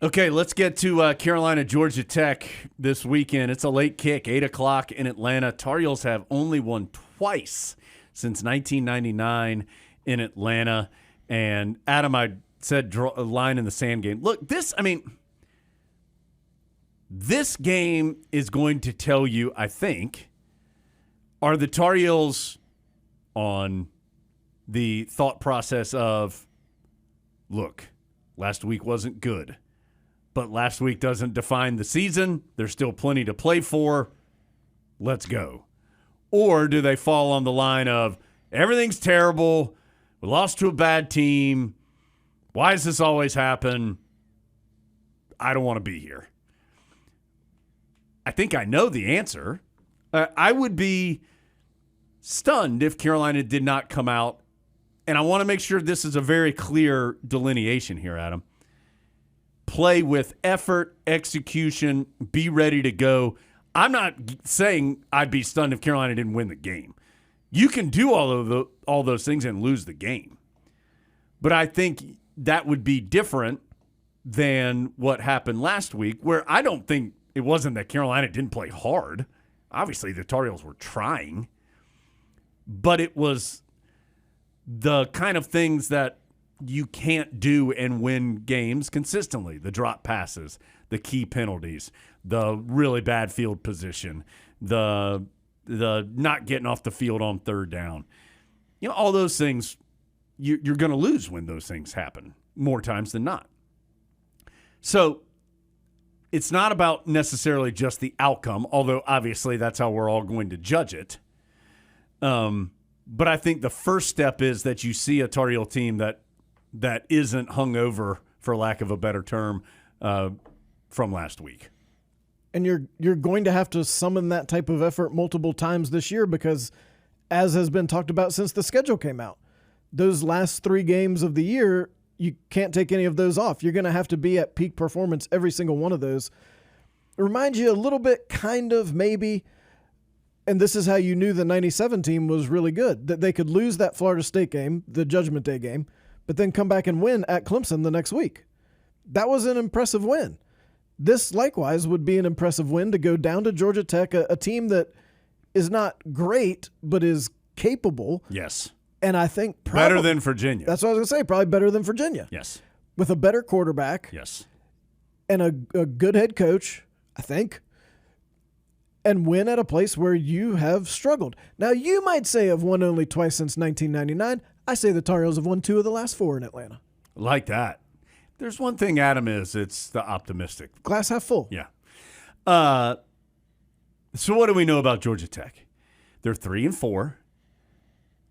Okay, let's get to Carolina, Georgia Tech this weekend. It's a late kick, 8 o'clock in Atlanta. Tar Heels have only won twice since 1999 in Atlanta. And Adam, I said draw a line in the sand game. Look, this game is going to tell you, I think, are the Tar Heels on the thought process of, look, last week wasn't good. But last week doesn't define the season. There's still plenty to play for. Let's go. Or do they fall on the line of everything's terrible, we lost to a bad team, why does this always happen? I don't want to be here. I think I know the answer. I would be stunned if Carolina did not come out, and I want to make sure this is a very clear delineation here, Adam. Play with effort, execution, be ready to go. I'm not saying I'd be stunned if Carolina didn't win the game. You can do all those things and lose the game. But I think that would be different than what happened last week, where I don't think it wasn't that Carolina didn't play hard. Obviously, the Tar Heels were trying. But it was the kind of things that you can't do and win games consistently. The drop passes, the key penalties, the really bad field position, the not getting off the field on third down. You know, all those things, you're going to lose when those things happen more times than not. So it's not about necessarily just the outcome, although obviously that's how we're all going to judge it. But I think the first step is that you see a Tar Heel team that isn't hungover, for lack of a better term, from last week. And you're going to have to summon that type of effort multiple times this year because, as has been talked about since the schedule came out, those last 3 games of the year, you can't take any of those off. You're going to have to be at peak performance every single one of those. It reminds you a little bit, kind of, maybe, and this is how you knew the 97 team was really good, that they could lose that Florida State game, the Judgment Day game, but then come back and win at Clemson the next week. That was an impressive win. This, likewise, would be an impressive win to go down to Georgia Tech, a team that is not great, but is capable. Yes. And I think better than Virginia. That's what I was going to say, probably better than Virginia. Yes. With a better quarterback. Yes. And a good head coach, I think. And win at a place where you have struggled. Now, you might say have won only twice since 1999. I say the Tar Heels have won 2 of the last 4 in Atlanta. Like that. There's one thing, Adam, it's the optimistic. Glass half full. Yeah. So what do we know about Georgia Tech? They're 3-4.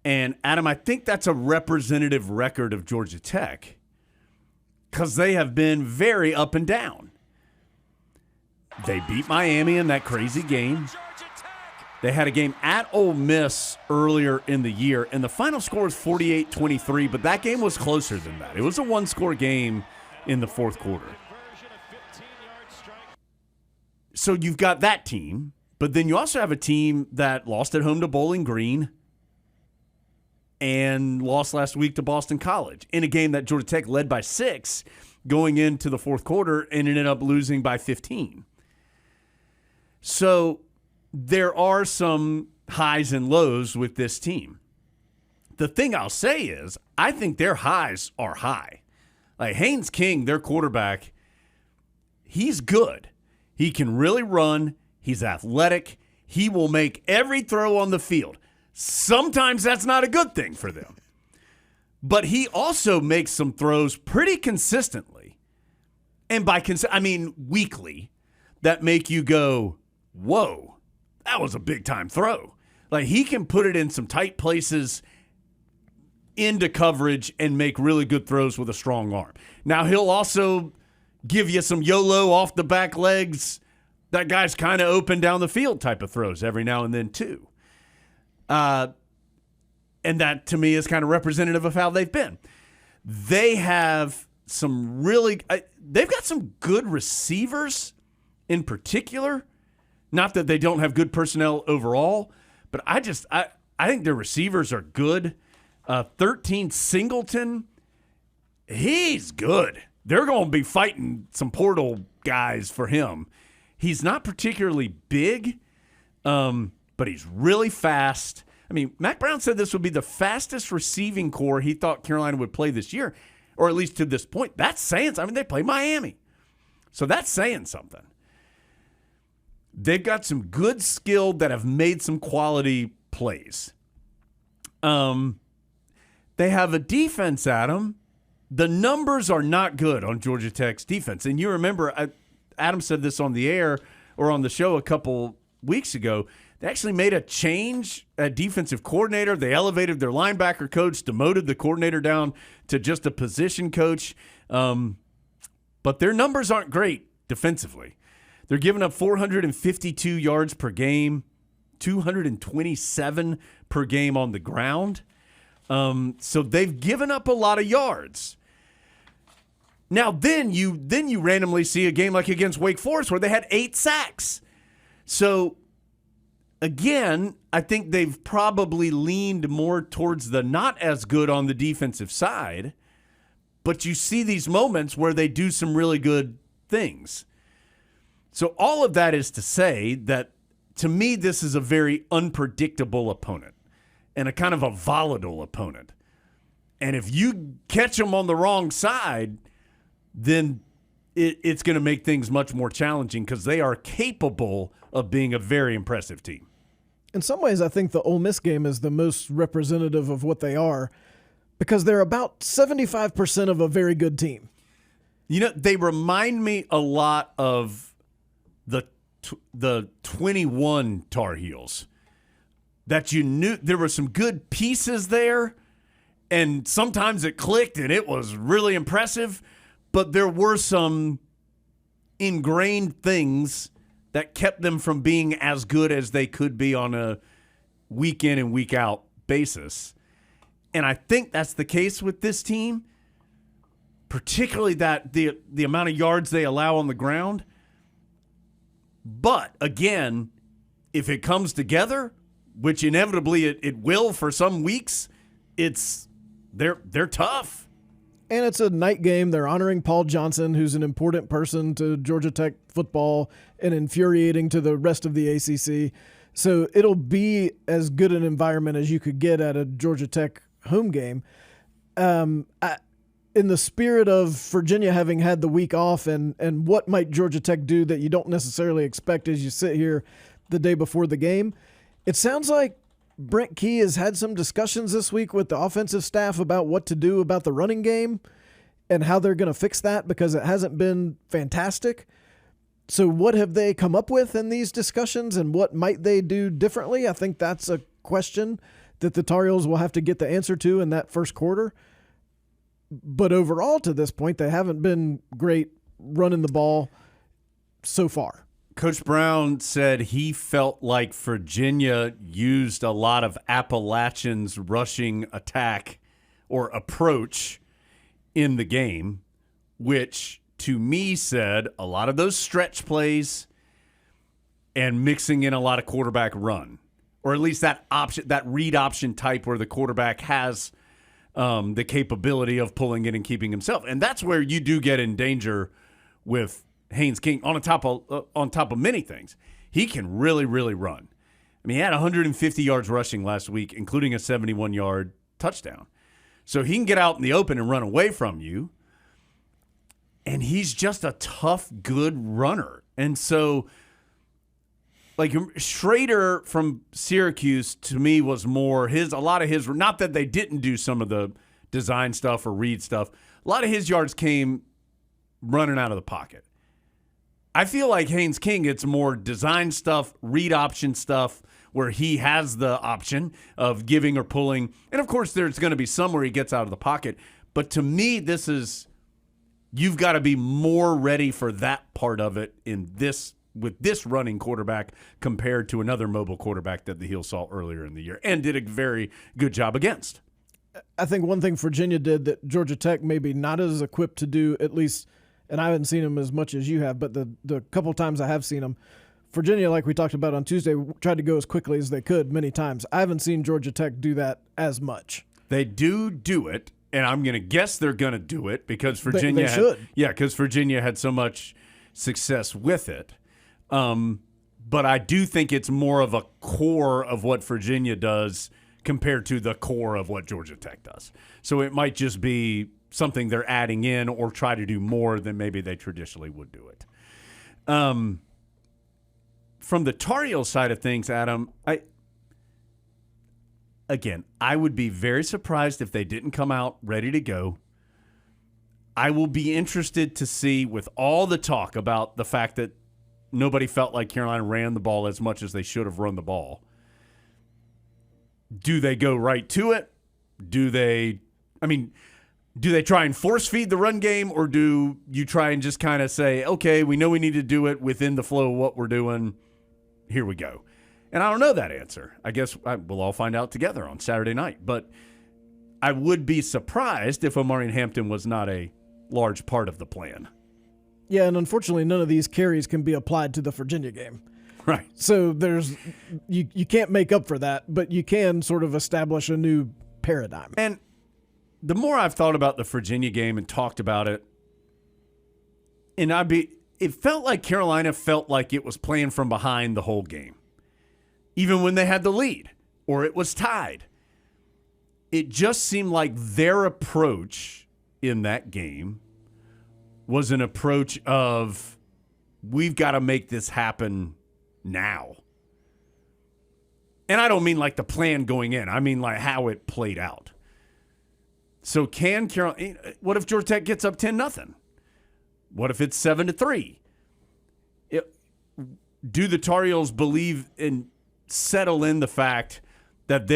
And, Adam, I think that's a representative record of Georgia Tech because they have been very up and down. They beat Miami in that crazy game. They had a game at Ole Miss earlier in the year, and the final score was 48-23, but that game was closer than that. It was a one-score game in the fourth quarter. So you've got that team, but then you also have a team that lost at home to Bowling Green and lost last week to Boston College in a game that Georgia Tech led by 6 going into the fourth quarter and ended up losing by 15. So there are some highs and lows with this team. The thing I'll say is I think their highs are high. Like Haynes King, their quarterback, he's good. He can really run. He's athletic. He will make every throw on the field. Sometimes that's not a good thing for them. But he also makes some throws pretty consistently. And by I mean weekly, that make you go, whoa, that was a big-time throw. Like, he can put it in some tight places into coverage and make really good throws with a strong arm. Now, he'll also give you some YOLO off the back legs. That guy's kind of open down the field type of throws every now and then, too. And that, to me, is kind of representative of how they've been. They have some really they've got some good receivers in particular. Not that they don't have good personnel overall, but I think their receivers are good. 13 Singleton, he's good. they're going to be fighting some portal guys for him. He's not particularly big, but he's really fast. I mean, Mac Brown said this would be the fastest receiving core he thought Carolina would play this year, or at least to this point. That's saying something. I mean, they play Miami. So that's saying something. They've got some good skill that have made some quality plays. They have a defense, Adam. The numbers are not good on Georgia Tech's defense. And you remember, Adam said this on the air or on the show a couple weeks ago. They actually made a change at defensive coordinator. They elevated their linebacker coach, demoted the coordinator down to just a position coach. But their numbers aren't great defensively. They're giving up 452 yards per game, 227 per game on the ground. So they've given up a lot of yards. Now, then you randomly see a game like against Wake Forest where they had 8 sacks. So, again, I think they've probably leaned more towards the not as good on the defensive side, but you see these moments where they do some really good things. So all of that is to say that, to me, this is a very unpredictable opponent and a kind of a volatile opponent. And if you catch them on the wrong side, then it's going to make things much more challenging because they are capable of being a very impressive team. In some ways, I think the Ole Miss game is the most representative of what they are because they're about 75% of a very good team. You know, they remind me a lot of the 21 Tar Heels, that you knew there were some good pieces there, and sometimes it clicked and it was really impressive, but there were some ingrained things that kept them from being as good as they could be on a week in and week out basis. And I think that's the case with this team, particularly that the amount of yards they allow on the ground. But, again, if it comes together, which inevitably it will for some weeks, they're tough. And it's a night game. They're honoring Paul Johnson, who's an important person to Georgia Tech football and infuriating to the rest of the ACC. So it'll be as good an environment as you could get at a Georgia Tech home game. In the spirit of Virginia having had the week off and what might Georgia Tech do that you don't necessarily expect as you sit here the day before the game, it sounds like Brent Key has had some discussions this week with the offensive staff about what to do about the running game and how they're going to fix that because it hasn't been fantastic. So what have they come up with in these discussions and what might they do differently? I think that's a question that the Tar Heels will have to get the answer to in that first quarter. But overall, to this point, they haven't been great running the ball so far. Coach Brown said he felt like Virginia used a lot of Appalachians' rushing attack or approach in the game, which to me said a lot of those stretch plays and mixing in a lot of quarterback run, or at least that read option type where the quarterback has the capability of pulling it and keeping himself. And that's where you do get in danger with Haynes King on top of many things. He can really, really run. I mean, he had 150 yards rushing last week, including a 71-yard touchdown. So he can get out in the open and run away from you. And he's just a tough, good runner. And so, like, Schrader from Syracuse, to me, was more a lot of his, not that they didn't do some of the design stuff or read stuff. A lot of his yards came running out of the pocket. I feel like Haynes King, it's more design stuff, read option stuff, where he has the option of giving or pulling. And, of course, there's going to be some where he gets out of the pocket. But to me, you've got to be more ready for that part of it with this running quarterback compared to another mobile quarterback that the Heels saw earlier in the year and did a very good job against. I think one thing Virginia did that Georgia Tech maybe not as equipped to do, at least, and I haven't seen them as much as you have, but the couple times I have seen them, Virginia, like we talked about on Tuesday, tried to go as quickly as they could many times. I haven't seen Georgia Tech do that as much. They do it, and I'm going to guess they're going to do it because Virginia should. Because Virginia had so much success with it. But I do think it's more of a core of what Virginia does compared to the core of what Georgia Tech does. So it might just be something they're adding in or try to do more than maybe they traditionally would do it. From the Tar Heel side of things, Adam, I would be very surprised if they didn't come out ready to go. I will be interested to see, with all the talk about the fact that nobody felt like Carolina ran the ball as much as they should have run the ball, do they go right to it? Do they try and force feed the run game, or do you try and just kind of say, okay, we know we need to do it within the flow of what we're doing. Here we go. And I don't know that answer. I guess we'll all find out together on Saturday night. But I would be surprised if Omarion Hampton was not a large part of the plan. Yeah, and unfortunately, none of these carries can be applied to the Virginia game. Right. So you can't make up for that, but you can sort of establish a new paradigm. And the more I've thought about the Virginia game and talked about it, it felt like Carolina felt like it was playing from behind the whole game, even when they had the lead or it was tied. It just seemed like their approach in that game was an approach of, we've got to make this happen now. And I don't mean like the plan going in. I mean like how it played out. So what if Georgia Tech gets up 10-0? What if it's 7-3? Do the Tar Heels believe and settle in the fact that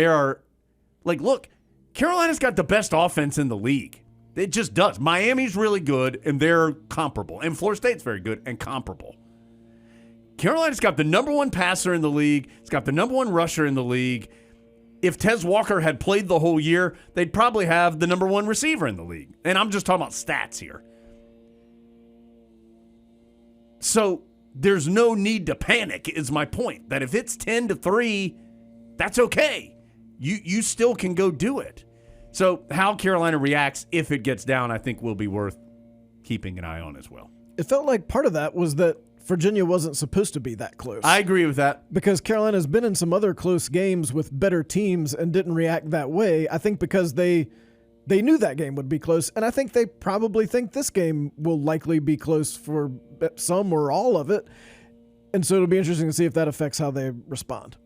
look, Carolina's got the best offense in the league. It just does. Miami's really good, and they're comparable. And Florida State's very good and comparable. Carolina's got the number one passer in the league. It's got the number one rusher in the league. If Tez Walker had played the whole year, they'd probably have the number one receiver in the league. And I'm just talking about stats here. So there's no need to panic, is my point. That if it's 10-3, that's okay. You still can go do it. So how Carolina reacts if it gets down, I think will be worth keeping an eye on as well. It felt like part of that was that Virginia wasn't supposed to be that close. I agree with that. Because Carolina's been in some other close games with better teams and didn't react that way. I think because they knew that game would be close, and I think they probably think this game will likely be close for some or all of it. And so it'll be interesting to see if that affects how they respond.